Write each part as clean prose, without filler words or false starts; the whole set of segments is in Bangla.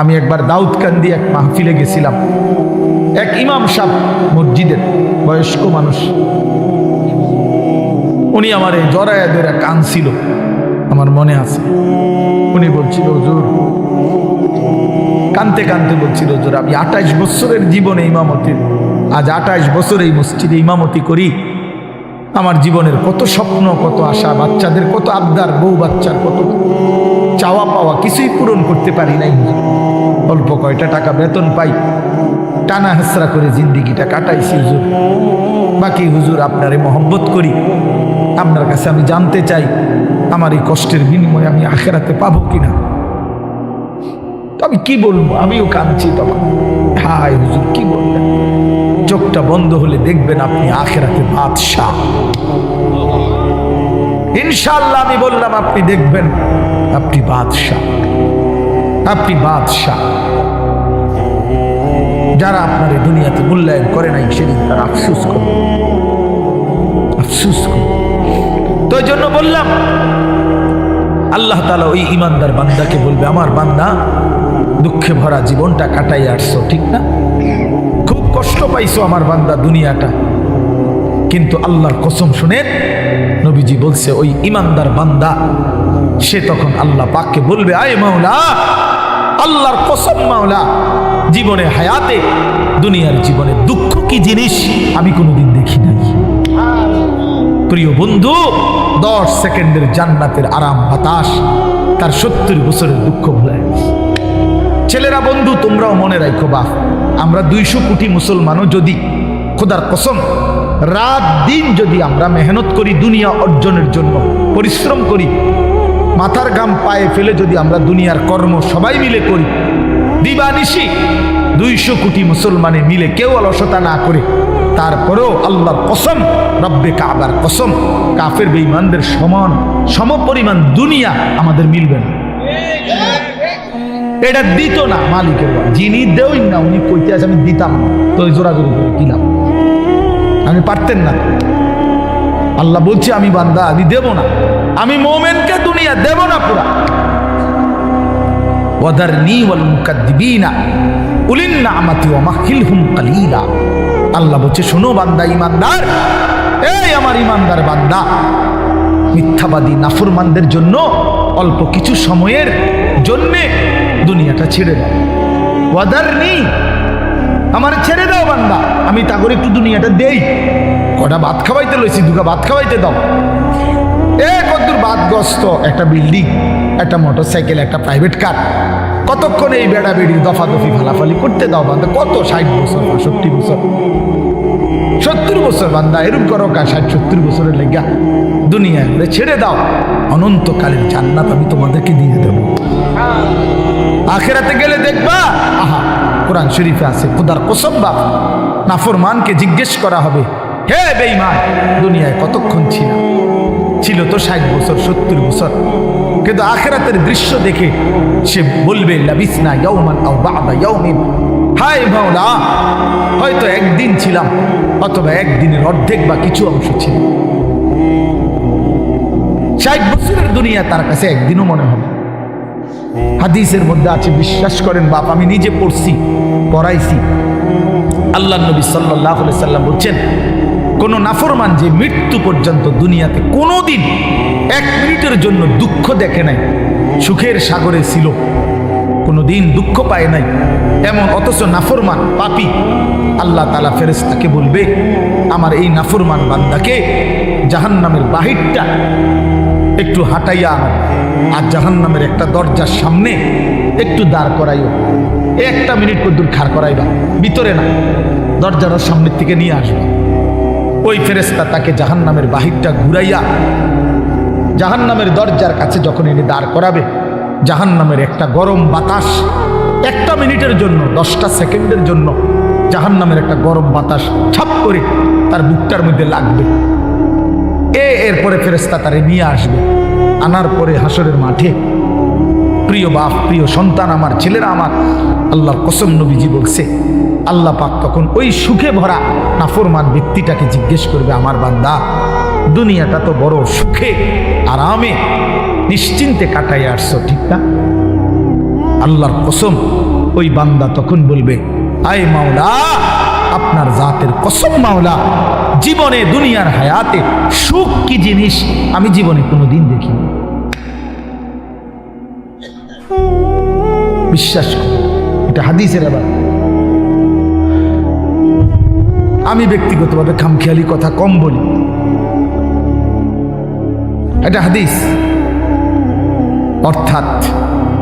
আমি একবার দাউদকান্দি এক মাহফিলে গেছিলাম। এক ইমাম সাহেব মসজিদের বয়স্ক মানুষ, উনি আমার এই জড়ায়া ধরে কাঁদছিল, আমার মনে আছে। উনি বলছিল, হুজুর, কানতে কানতে বলছিল, হুজুর, আমি 28 বছরের জীবনে ইমামতি, আজ 28 বছর এই মসজিদে ইমামতি করি। আমার জীবনের কত স্বপ্ন, কত আশা, বাচ্চাদের কত আবদার, বউ বাচ্চার কত চাওয়া পাওয়া, কিছুই পূরণ করতে পারি নাই। অল্প কয়টা টাকা বেতন পাই, টানা হেসরা করে জিন্দিগিটা কাটাইছি হুজুর। বাকি হুজুর আপনারে মহব্বত করি, আপনার কাছে আমি জানতে চাই আমার এই কষ্টের বিনিময়ে আমি আখেরাতে পাবো কিনা। তো আমি কি বলবো, আমিও কাঁদছি তখন। হায় হুজুর, কি বলবেন? চোখটা বন্ধ হলে দেখবেন আপনি আখেরাতে বাদশাহ। ইনশাআল্লাহ আমি বললাম, আপনি দেখবেন আপনি বাদশাহ, আপনি বাদশাহ। যারা আপনার এই দুনিয়াতে মূল্যায়ন করে নাই সেদিন তারা আফসোস করে, আফসোস করে। তো এই জন্য বললাম, আল্লাহ তাআলা ওই ইমানদার বান্দাকে বলবে, আমার বান্দা দুঃখে ভরা জীবনটা কাটাই আসছো, ঠিক না? খুব কষ্ট পাইছো আমার বান্দা দুনিয়াটা, কিন্তু আল্লাহর কসম শুনেন, নবীজি বলছে ওই ইমানদার বান্দা সে তখন আল্লাহ পাককে বলবে, আয় মাওলা, আল্লাহর কসম মাওলা, জীবনে হায়াতে দুনিয়ার জীবনে দুঃখ কি জিনিস আমি কোনোদিন দেখি নাই। প্রিয় বন্ধু, 10 সেকেন্ডের জান্নাতের আরাম বাতাস তার 70 বছরের দুঃখ ভুলায়। ছেলেরা, বন্ধু, তোমরাও মনে রাখো, বাপ, আমরা 200 কোটি মুসলমানও যদি খোদার কসম রাত দিন যদি আমরা মেহনত করি দুনিয়া অর্জনের জন্য, পরিশ্রম করি, মাথার ঘাম পায়ে ফেলে যদি আমরা দুনিয়ার কর্ম সবাই মিলে করি, দিবানিশি 200 কোটি মুসলমানে মিলে কেউ অলসতা না করে, তারপরেও আল্লাহর কসম, রব্বে কাবার কসম, কাফের বেঈমানদের সমান সমপরিমাণ দুনিয়া আমাদের মিলবে না। এটা দিত না মালিকের, যিনি দেওই না উনি কইতে আছে আমি দিতাম না, তো জোরাজোরি করে কিলাম, আমি পারতেন না। আল্লাহ বলছে, আমি বান্দা আমি দেব না, আমি মোমেনকে দুনিয়া দেব না পুরা। ওয়াদারনি ওয়াল মুকাদ্দিবিনা উলিন নি'মাতি ওয়া মাহিলহুম কালিলা। আল্লাহ বলছে, শোনো বান্দা ইমানদার, এই আমার ইমানদার বান্দা, মিথ্যাবাদী নাফরমানদের জন্য অল্প কিছু সময়ের জন্যে দুনিয়াটা ছেড়ে দাও। ওয়াদারনি, আমার ছেড়ে দাও বান্দা, আমি তা করে একটু দুনিয়াটা দেই। কটা ভাত খাওয়াইতে লইছি, দুটা ভাত খাওয়াইতে দাও। কতদূর বাদগ্রস্ত একটা বিল্ডিং, একটা মোটরসাইকেল, একটা প্রাইভেট কার, কতক্ষণ এই বেড়া বেড়ির দফাদফি ফালাফালি করতে দাও বান্দা। কত 60 বছর, 65 বছর, 70 বছর বান্দা, এরকম করো, 60-70 বছরের লেগা দুনিয়া ছেড়ে দাও। অনন্তকালের জান্নাত আমি তোমাদেরকে দিয়ে দেবো। আখেরাতে গেলে দেখবা, আহা, কোরআন শরীফে আছে, খোদার কসম বাপ, নাফরমানকে জিজ্ঞেস করা হবে, হে বেঈমান, দুনিয়ায় কতক্ষণ ছিল তো 60 বছর, 70 বছর, কিন্তু আখেরাতের দৃশ্য দেখে সে বলবে, লাবিসনা ইয়াওমান আও বা'দা ইয়াওমিন, হায় মাওলা, হয়তো একদিন ছিলাম, অথবা একদিনের অর্ধেক বা কিছু অংশ ছিল। 60 বছরের দুনিয়া তার কাছে একদিনও মনে হবে। হাদিসের মধ্যে আছে, বিশ্বাস করেন বাপ, আমি নিজে পড়ছি, পড়াইছি, আল্লাহ নবী সাল্লাল্লাহু আলাইহি সাল্লাম বলছেন, কোন নাফরমান যে মৃত্যু পর্যন্ত দুনিয়াতে কোনোদিন 1 মিনিটের জন্য দুঃখ দেখে নাই, সুখের সাগরে ছিল, কোনোদিন দুঃখ পায় নাই এমন, অথচ নাফরমান পাপী, আল্লাহ তাআলা ফেরেশতাকে বলবে, আমার এই নাফরমান বান্দাকে জাহান্নামের বাহিরটা একটু হাঁটাইয়া আনো, আর জাহান্নামের একটা দরজার সামনে একটু দাঁড় করাইও, 1 মিনিট কদ্দুর খাড় করাইবা, ভিতরে না, দরজার সামনের থেকে নিয়ে আসবা। ওই ফেরেশতা তাকে জাহান্নামের বাহিরটা ঘুরাইয়া জাহান্নামের দরজার কাছে যখন এনে দাঁড় করাবে, জাহান্নামের একটা গরম বাতাস 1 মিনিটের জন্য, 10টা সেকেন্ডের জন্য জাহান্নামের একটা গরম বাতাস ছাপ করে তার বুকটার মধ্যে লাগবে। এরপরে ফেরেশতা তারে নিয়ে আসবে, আনার পরে হাসরের মাঠে, প্রিয় বাপ, প্রিয় সন্তান, আমার ছেলেরা, আমার আল্লাহর কসম, নবীজি বলছে, আল্লাহ পাক তখন ওই সুখে ভরা নাফরমান ব্যক্তিটাকে জিজ্ঞেস করবে, আমার বান্দা, দুনিয়াটা তো বড় সুখে আরামে নিশ্চিন্তে কাটাই আসছো, ঠিক না? আল্লাহর কসম, ওই বান্দা তখন বলবে, আয় মাওলা, আপনার জাতের কসম মাওলা, জীবনে দুনিয়ার হায়াতে সুখ কি জিনিস আমি জীবনে কোনোদিন দেখিনি। বিশ্বাস করি, এটা হাদিসের। আবার আমি ব্যক্তিগতভাবে খামখেয়ালি কথা কম বলি, এটা হাদিস। অর্থাৎ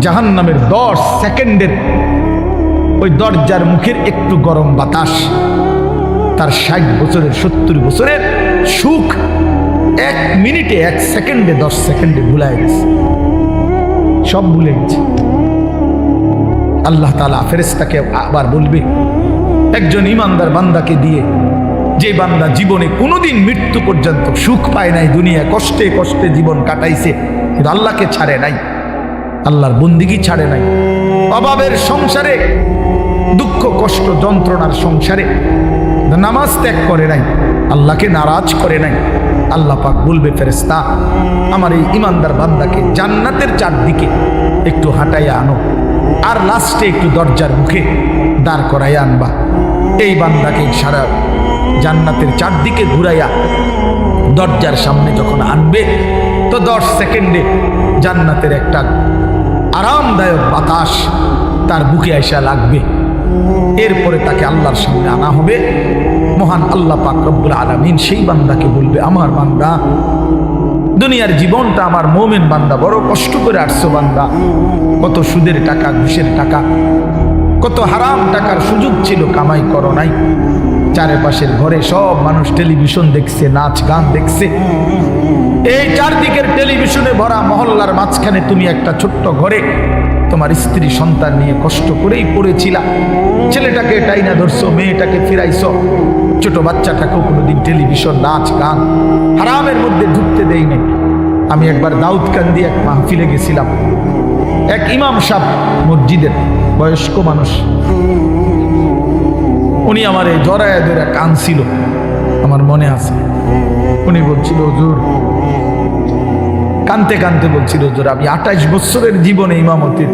জাহান্নামের 10 সেকেন্ডের ওই দরজার মুখের একটু গরম বাতাস তার 60 বছরের 70 বছরের সুখ 1 মিনিটে 1 সেকেন্ডে 10 সেকেন্ডে ভুলায় গেছে, সব ভুলে গেছে। আল্লাহ তাআলা ফেরেশতাকে আবার বলবে, একজন ইমানদার বান্দাকে দিয়ে, যে বান্দা জীবনে কোনোদিন মৃত্যু পর্যন্ত সুখ পায় নাই, দুনিয়ায় কষ্টে কষ্টে জীবন কাটাইছে, কিন্তু আল্লাহকে ছাড়ে নাই, আল্লাহর বন্দিগি ছাড়ে নাই, অভাবের সংসারে, দুঃখ কষ্ট যন্ত্রণার সংসারে নামাজ ত্যাগ করে নাই, আল্লাহকে নারাজ করে নাই, আল্লাহ পাক বলবে, ফেরেশতা আমার এই ইমানদার বান্দাকে জান্নাতের চারদিকে একটু হাঁটাইয়া আনো, আর লাস্টে একটু দরজার মুখে দাঁড় করাইয়া আনবা। এই বান্দাকে সারা জান্নাতের চারদিকে ঘুরাইয়া দরজার সামনে যখন আনবে, তো 10 সেকেন্ডে জান্নাতের একটা আরামদায়ক বাতাস তার বুকে আইসা লাগবে। এরপরে তাকে আল্লাহর সামনে আনা হবে। মহান আল্লাহ পাক রব্বুল আলামিন সেই বান্দাকে বলবে, আমার বান্দা, দুনিয়ার জীবনটা আমার মুমিন বান্দা বড় কষ্ট করে আসছো বান্দা, কত সুদের টাকা, ঘুষের টাকা, কত হারাম টাকার সুযোগ ছিল, কামাই করো নাই। চারপাশের ঘরে সব মানুষ টেলিভিশন দেখছে, নাচ গান দেখছে, এই চারদিকের টেলিভিশনে ভরা মহল্লার মাঝখানে তুমি একটা ছোট্ট ঘরে তোমার স্ত্রী সন্তান নিয়ে কষ্ট করেই পড়েছিলা। ছেলেটাকে টাইনা ধরছো, মেয়েটাকে ফিরাইছো, ছোট বাচ্চাটাকেও কোনোদিন টেলিভিশন, নাচ গান, হারামের মধ্যে ঢুকতে দেই নাই। আমি একবার দাউদকান্দি এক মাহফিলে গেছিলাম, এক ইমাম সাহেব মসজিদের বয়স্ক মানুষ, উনি আমার এই জড়ায় ধরে কাঁদছিল, আমার মনে আছে। উনি বলছিল, হুজুর, কানতে কানতে বলছিল, হুজুর আমি 28 বছরের জীবনে ইমামতির,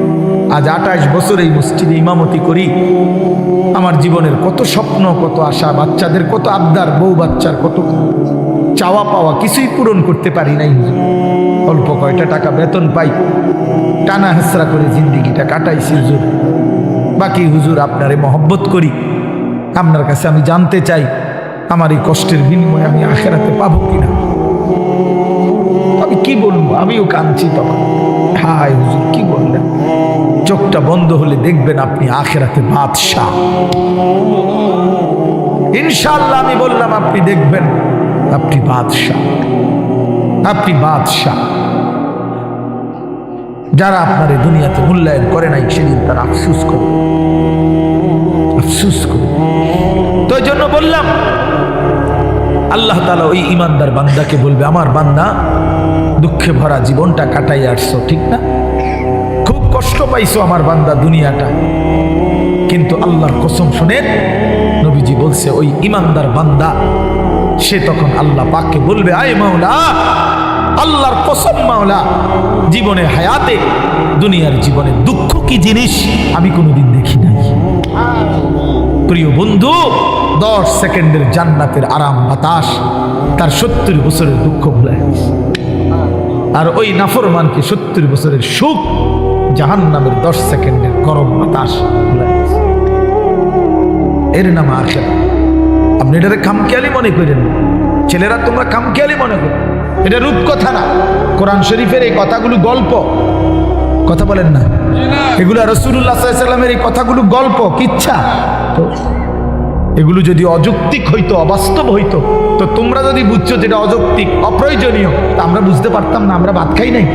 আজ 28 বছর এই মসজিদে ইমামতি করি, আমার জীবনের কত স্বপ্ন, কত আশা, বাচ্চাদের কত আবদার, বউ বাচ্চার কত চাওয়া পাওয়া, কিছুই পূরণ করতে পারি নাই হুজুর। অল্প কয়টা টাকা বেতন পাই, টানা হেসরা করে জিন্দিগিটা কাটাইছি হুজুর। বাকি হুজুর আপনারে মহব্বত করি, আপনার কাছে আমি জানতে চাই আমার এই কষ্টের বিনিময়ে আমি আখিরাতে পাবো কিনা। আমি কি বলবো, আমিও কাঁদছি তখন। হায় হুজুর, কি বললেন? চোখটা বন্ধ হলে দেখবেন আপনি আখিরাতে বাদশাহ। ইনশাআল্লাহ আমি বললাম, আপনি দেখবেন আপনি বাদশাহ, আপনি বাদশাহ। যারা আপনার এই দুনিয়াতে মূল্যায়ন করে নাই, সেদিন তারা আফসুস করে, আফসুস করে। তো এই জন্য বললাম, আল্লাহ তাআলা ওই ইমানদার বান্দাকে বলবে, আমার বান্দা, দুঃখে ভরা জীবনটা কাটাই আসছো, ঠিক না? খুব কষ্ট পাইছো আমার বান্দা দুনিয়াটা, কিন্তু আল্লাহর কসম শুনেন, নবীজি বলছে, ওই ইমানদার বান্দা সে তখন আল্লাহ পাককে বলবে, আয় মাওলা, আল্লাহর কসম মাওলা, জীবনে হায়াতে, দুনিয়ার জীবনে দুঃখ কি জিনিস আমি কোনোদিন দেখি নাই। প্রিয় বন্ধু, 10 সেকেন্ডের জান্নাতের আরাম বাতাস তার 70 বছরের দুঃখ ভুলায়, আর ওই নাফরমানকে 70 বছরের সুখ জাহান্নামের 10 সেকেন্ডের গরম বাতাস ভুলায়। এর নাম আখিরাত। আপনি এটাকে খামখেয়ালি মনে করেন, ছেলেরা তোমরা খামখেয়ালি মনে করো, এটা রূপকথা না। কোরআন শরীফের এই কথাগুলো গল্প, কথা বলেন না, এগুলো রাসূলুল্লাহ সাল্লাল্লাহু আলাইহি ওয়াসাল্লামের এই কথাগুলো গল্প, কিচ্ছা। তো এগুলো যদি অযৌক্তিক হইতো, অবাস্তব হইতো, তো তোমরা যদি বুঝছো যেটা অযৌক্তিক, অপ্রয়োজনীয়, তা আমরা বুঝতে পারতাম না, আমরা ভাত খাই নাই।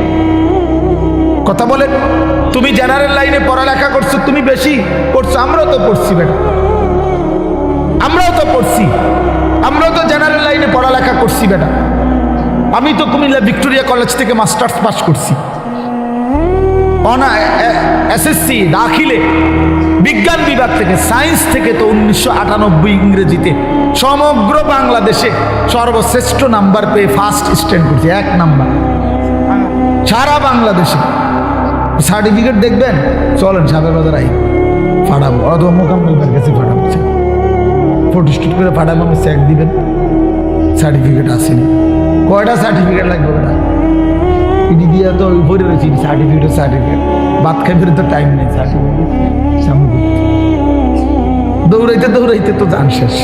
কথা বলেন, তুমি জেনারেল লাইনে পড়ালেখা করছো, তুমি বেশি পড়ছো, আমরাও তো পড়ছি বেটা, আমরাও তো পড়ছি, আমরাও তো জেনারেল লাইনে পড়ালেখা করছি বেটা। আমি তো কুমিল্লা ভিক্টোরিয়া কলেজ থেকে মাস্টার্স পাস করছি, এসএসসি দাখিলে বিজ্ঞান বিভাগ থেকে, সায়েন্স থেকে তো 1998 ইংরেজিতে সমগ্র বাংলাদেশে সর্বশ্রেষ্ঠ নাম্বার পেয়ে ফার্স্ট স্ট্যান্ড করছি, 1 নাম্বার সারা বাংলাদেশে। সার্টিফিকেট দেখবেন, চলেন সাবের বাজার আই ফাটাবো, অথবা মোকাম্মেল ভাইয়ের কাছে ফাটাবো, ফটোস্টুট করে ফাটাবো, আমি চেক দিবেন সার্টিফিকেট আসেনি। কয়টা সার্টিফিকেট লাগবে ওটা? ইডি দিয়ে তো উপরে রয়েছে সার্টিফিকেট ভাত খাইতে তো টাইম নেই, সার্টিফিকেট সামনে দৌড়াইতে দৌড়াইতে তো যান শেষ।